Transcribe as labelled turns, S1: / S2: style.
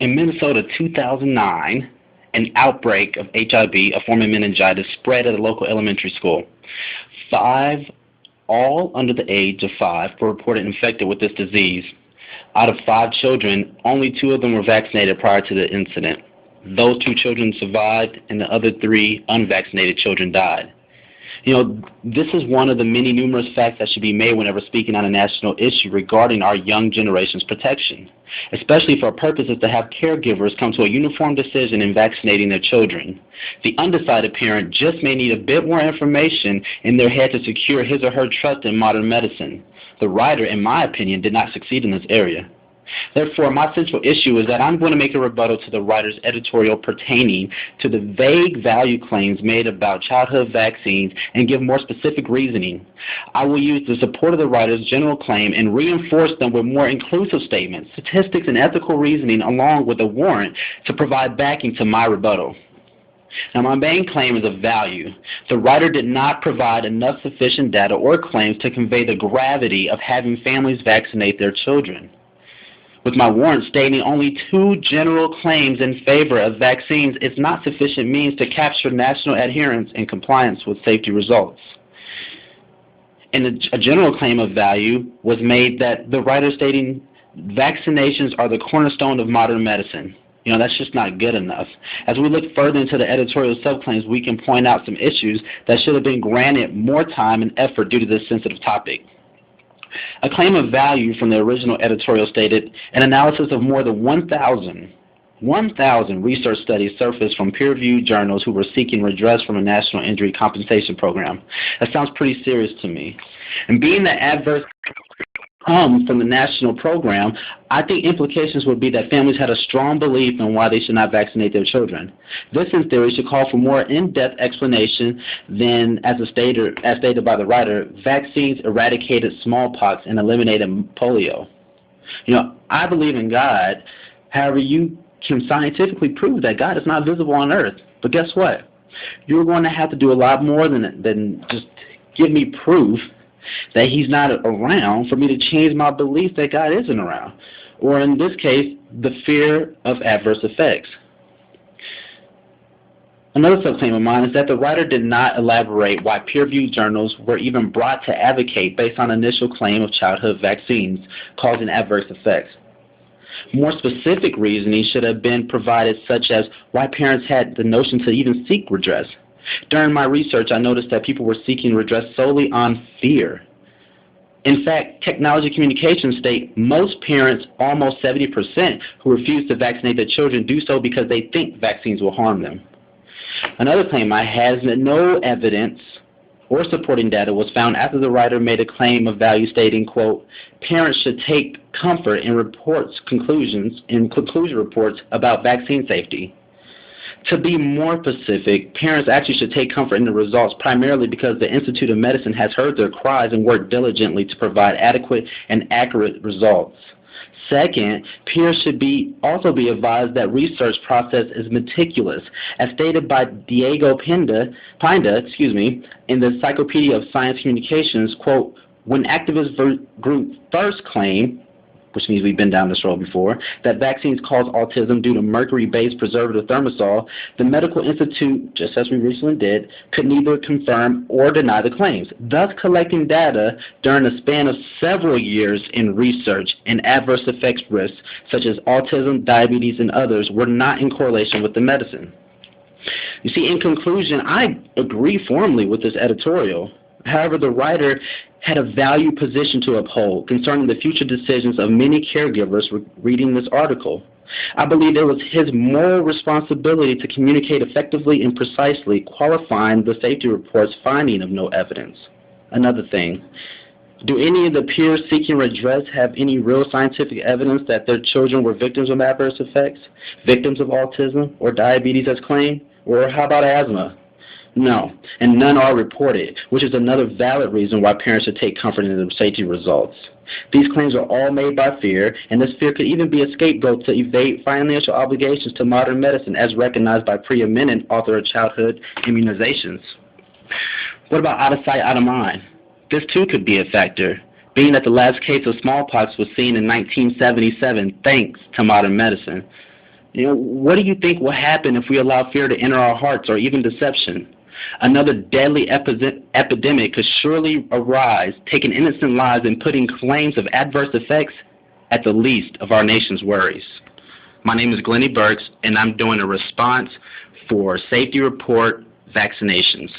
S1: In Minnesota, 2009, an outbreak of HIV, a form of meningitis, spread at a local elementary school. 5, all under the age of 5, were reported infected with this disease. Out of 5 children, only 2 of them were vaccinated prior to the incident. Those 2 children survived, and the other 3 unvaccinated children died. You know, this is one of the many numerous facts that should be made whenever speaking on a national issue regarding our young generation's protection, especially for purposes to have caregivers come to a uniform decision in vaccinating their children. The undecided parent just may need a bit more information in their head to secure his or her trust in modern medicine. The writer, in my opinion, did not succeed in this area. Therefore, my central issue is that I'm going to make a rebuttal to the writer's editorial pertaining to the vague value claims made about childhood vaccines and give more specific reasoning. I will use the support of the writer's general claim and reinforce them with more inclusive statements, statistics, and ethical reasoning along with a warrant to provide backing to my rebuttal. Now, my main claim is of value. The writer did not provide enough sufficient data or claims to convey the gravity of having families vaccinate their children. With my warrant stating only 2 general claims in favor of vaccines is not sufficient means to capture national adherence and compliance with safety results. And a general claim of value was made that the writer stating vaccinations are the cornerstone of modern medicine. You know, that's just not good enough. As we look further into the editorial subclaims, we can point out some issues that should have been granted more time and effort due to this sensitive topic. A claim of value from the original editorial stated an analysis of more than 1,000 research studies surfaced from peer-reviewed journals who were seeking redress from a national injury compensation program. That sounds pretty serious to me. And being that adverse comes from the national program, I think implications would be that families had a strong belief in why they should not vaccinate their children. This, in theory, should call for more in-depth explanation than, as stated by the writer, vaccines eradicated smallpox and eliminated polio. You know, I believe in God. However, you can scientifically prove that God is not visible on earth. But guess what? You're going to have to do a lot more than just give me proof that he's not around for me to change my belief that God isn't around, or in this case, the fear of adverse effects. Another subclaim of mine is that the writer did not elaborate why peer-reviewed journals were even brought to advocate based on initial claim of childhood vaccines causing adverse effects. More specific reasoning should have been provided, such as why parents had the notion to even seek redress. During my research, I noticed that people were seeking redress solely on fear. In fact, technology communications state most parents, almost 70%, who refuse to vaccinate their children do so because they think vaccines will harm them. Another claim I had is that no evidence or supporting data was found after the writer made a claim of value stating, quote, parents should take comfort in conclusion reports about vaccine safety. To be more specific, parents actually should take comfort in the results primarily because the Institute of Medicine has heard their cries and worked diligently to provide adequate and accurate results. Second, peers should also be advised that research process is meticulous. As stated by Diego Pinda, in the Encyclopedia of Science Communications, quote, when activist group first claimed, which means we've been down this road before, that vaccines cause autism due to mercury-based preservative thimerosal, the medical institute, just as we recently did, could neither confirm or deny the claims, thus collecting data during a span of several years in research and adverse effects risks, such as autism, diabetes, and others, were not in correlation with the medicine. You see, in conclusion, I agree formally with this editorial. However, the writer had a value position to uphold concerning the future decisions of many caregivers reading this article. I believe it was his moral responsibility to communicate effectively and precisely, qualifying the safety report's finding of no evidence. Another thing, do any of the peers seeking redress have any real scientific evidence that their children were victims of adverse effects, victims of autism or diabetes as claimed? Or how about asthma? No, and none are reported, which is another valid reason why parents should take comfort in the safety results. These claims are all made by fear, and this fear could even be a scapegoat to evade financial obligations to modern medicine as recognized by preeminent author of childhood immunizations. What about out of sight, out of mind? This too could be a factor, being that the last case of smallpox was seen in 1977 thanks to modern medicine. What do you think will happen if we allow fear to enter our hearts, or even deception? Another deadly epidemic could surely arise, taking innocent lives and putting claims of adverse effects at the least of our nation's worries. My name is Glennie Burks, and I'm doing a response for Safety Report Vaccinations.